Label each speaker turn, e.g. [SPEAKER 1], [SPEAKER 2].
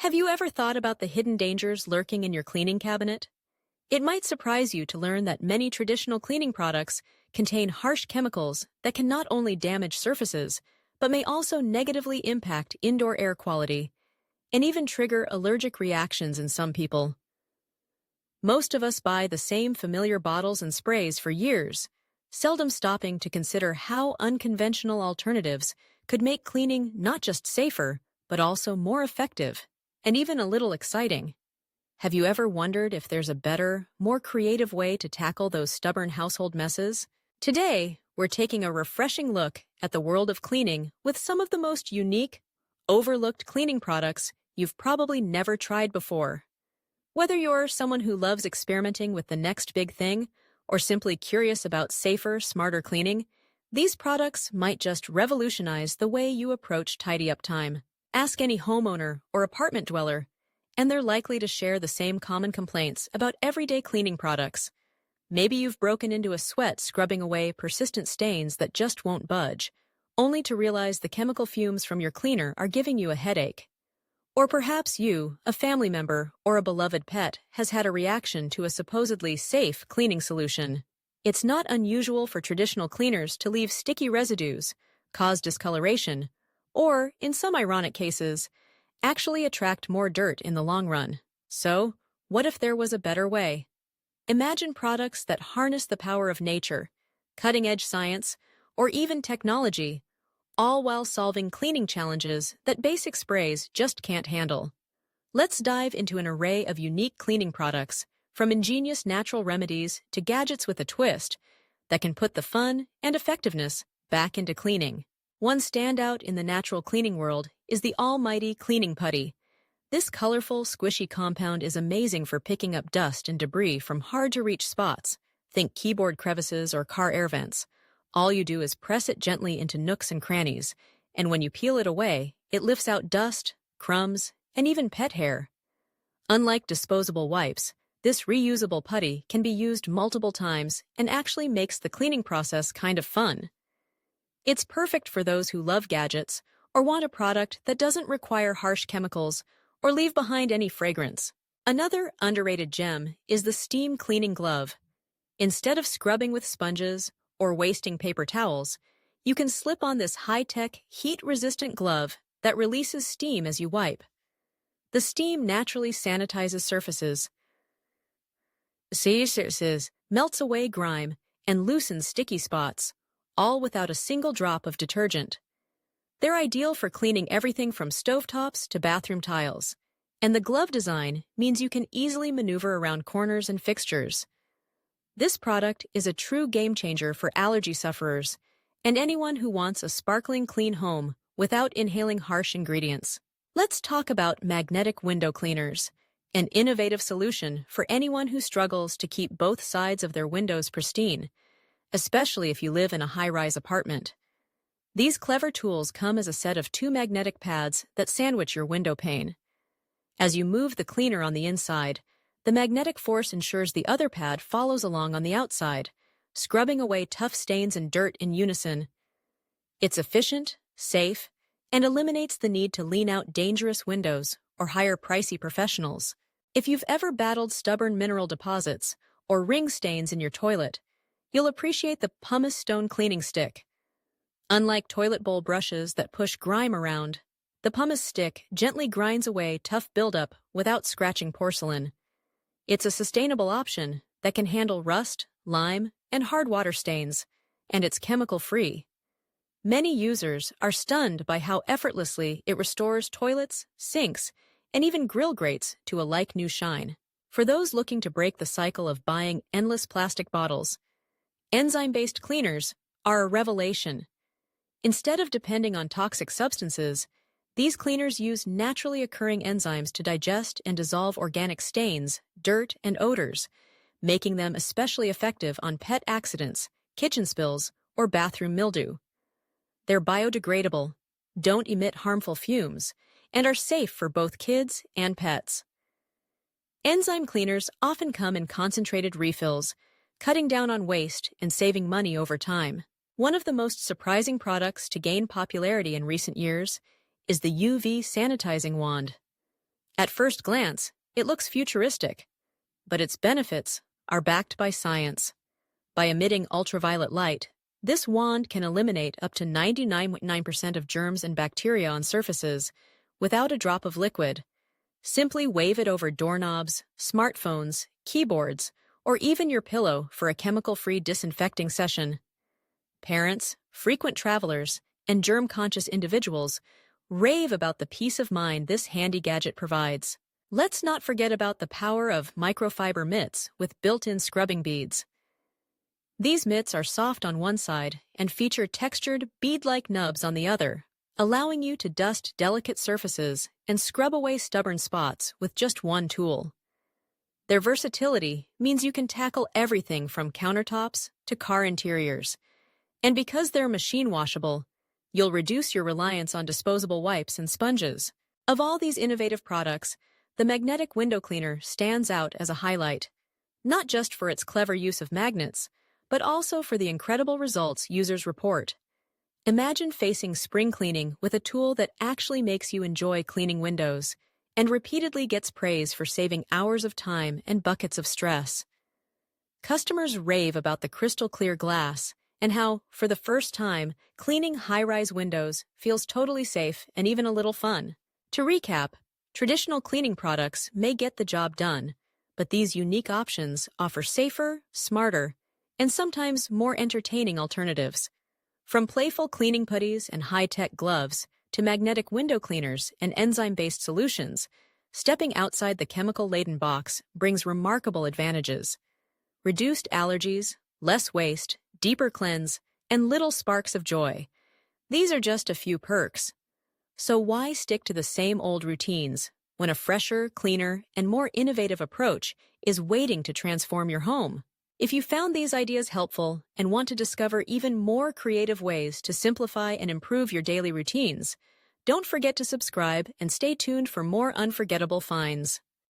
[SPEAKER 1] Have you ever thought about the hidden dangers lurking in your cleaning cabinet? It might surprise you to learn that many traditional cleaning products contain harsh chemicals that can not only damage surfaces, but may also negatively impact indoor air quality and even trigger allergic reactions in some people. Most of us buy the same familiar bottles and sprays for years, seldom stopping to consider how unconventional alternatives could make cleaning not just safer, but also more effective, and even a little exciting. Have you ever wondered if there's a better, more creative way to tackle those stubborn household messes? Today, we're taking a refreshing look at the world of cleaning with some of the most unique, overlooked cleaning products you've probably never tried before. Whether you're someone who loves experimenting with the next big thing or simply curious about safer, smarter cleaning, these products might just revolutionize the way you approach tidy-up time. Ask any homeowner or apartment dweller, and they're likely to share the same common complaints about everyday cleaning products. Maybe you've broken into a sweat scrubbing away persistent stains that just won't budge, only to realize the chemical fumes from your cleaner are giving you a headache. Or perhaps you, a family member, or a beloved pet has had a reaction to a supposedly safe cleaning solution. It's not unusual for traditional cleaners to leave sticky residues, cause discoloration, or, in some ironic cases, actually attract more dirt in the long run. So, what if there was a better way? Imagine products that harness the power of nature, cutting-edge science, or even technology, all while solving cleaning challenges that basic sprays just can't handle. Let's dive into an array of unique cleaning products, from ingenious natural remedies to gadgets with a twist, that can put the fun and effectiveness back into cleaning. One standout in the natural cleaning world is the almighty cleaning putty. This colorful, squishy compound is amazing for picking up dust and debris from hard-to-reach spots. Think keyboard crevices or car air vents. All you do is press it gently into nooks and crannies, and when you peel it away, it lifts out dust, crumbs, and even pet hair. Unlike disposable wipes, this reusable putty can be used multiple times and actually makes the cleaning process kind of fun. It's perfect for those who love gadgets or want a product that doesn't require harsh chemicals or leave behind any fragrance. Another underrated gem is the steam cleaning glove. Instead of scrubbing with sponges or wasting paper towels, you can slip on this high-tech, heat-resistant glove that releases steam as you wipe. The steam naturally sanitizes surfaces, melts away grime, and loosens sticky spots, all without a single drop of detergent. They're ideal for cleaning everything from stovetops to bathroom tiles, and the glove design means you can easily maneuver around corners and fixtures. This product is a true game-changer for allergy sufferers and anyone who wants a sparkling clean home without inhaling harsh ingredients. Let's talk about magnetic window cleaners, an innovative solution for anyone who struggles to keep both sides of their windows pristine, especially if you live in a high-rise apartment. These clever tools come as a set of 2 magnetic pads that sandwich your window pane. As you move the cleaner on the inside, the magnetic force ensures the other pad follows along on the outside, scrubbing away tough stains and dirt in unison. It's efficient, safe, and eliminates the need to lean out dangerous windows or hire pricey professionals. If you've ever battled stubborn mineral deposits or ring stains in your toilet, you'll appreciate the pumice stone cleaning stick. Unlike toilet bowl brushes that push grime around, the pumice stick gently grinds away tough buildup without scratching porcelain. It's a sustainable option that can handle rust, lime, and hard water stains, and it's chemical-free. Many users are stunned by how effortlessly it restores toilets, sinks, and even grill grates to a like-new shine. For those looking to break the cycle of buying endless plastic bottles, enzyme-based cleaners are a revelation. Instead of depending on toxic substances, these cleaners use naturally occurring enzymes to digest and dissolve organic stains, dirt, and odors, making them especially effective on pet accidents, kitchen spills, or bathroom mildew. They're biodegradable, don't emit harmful fumes, and are safe for both kids and pets. Enzyme cleaners often come in concentrated refills, cutting down on waste and saving money over time. One of the most surprising products to gain popularity in recent years is the UV sanitizing wand. At first glance, it looks futuristic, but its benefits are backed by science. By emitting ultraviolet light, this wand can eliminate up to 99.9% of germs and bacteria on surfaces without a drop of liquid. Simply wave it over doorknobs, smartphones, keyboards, or even your pillow for a chemical-free disinfecting session. Parents, frequent travelers, and germ-conscious individuals rave about the peace of mind this handy gadget provides. Let's not forget about the power of microfiber mitts with built-in scrubbing beads. These mitts are soft on one side and feature textured, bead-like nubs on the other, allowing you to dust delicate surfaces and scrub away stubborn spots with just one tool. Their versatility means you can tackle everything from countertops to car interiors. And because they're machine washable, you'll reduce your reliance on disposable wipes and sponges. Of all these innovative products, the magnetic window cleaner stands out as a highlight, not just for its clever use of magnets, but also for the incredible results users report. Imagine facing spring cleaning with a tool that actually makes you enjoy cleaning windows and repeatedly gets praise for saving hours of time and buckets of stress. Customers rave about the crystal clear glass and how, for the first time, cleaning high-rise windows feels totally safe and even a little fun. To recap, traditional cleaning products may get the job done, but these unique options offer safer, smarter, and sometimes more entertaining alternatives. From playful cleaning putties and high-tech gloves to magnetic window cleaners and enzyme-based solutions, stepping outside the chemical-laden box brings remarkable advantages. Reduced allergies, less waste, deeper cleanse, and little sparks of joy. These are just a few perks. So why stick to the same old routines when a fresher, cleaner, and more innovative approach is waiting to transform your home? If you found these ideas helpful and want to discover even more creative ways to simplify and improve your daily routines, don't forget to subscribe and stay tuned for more unforgettable finds.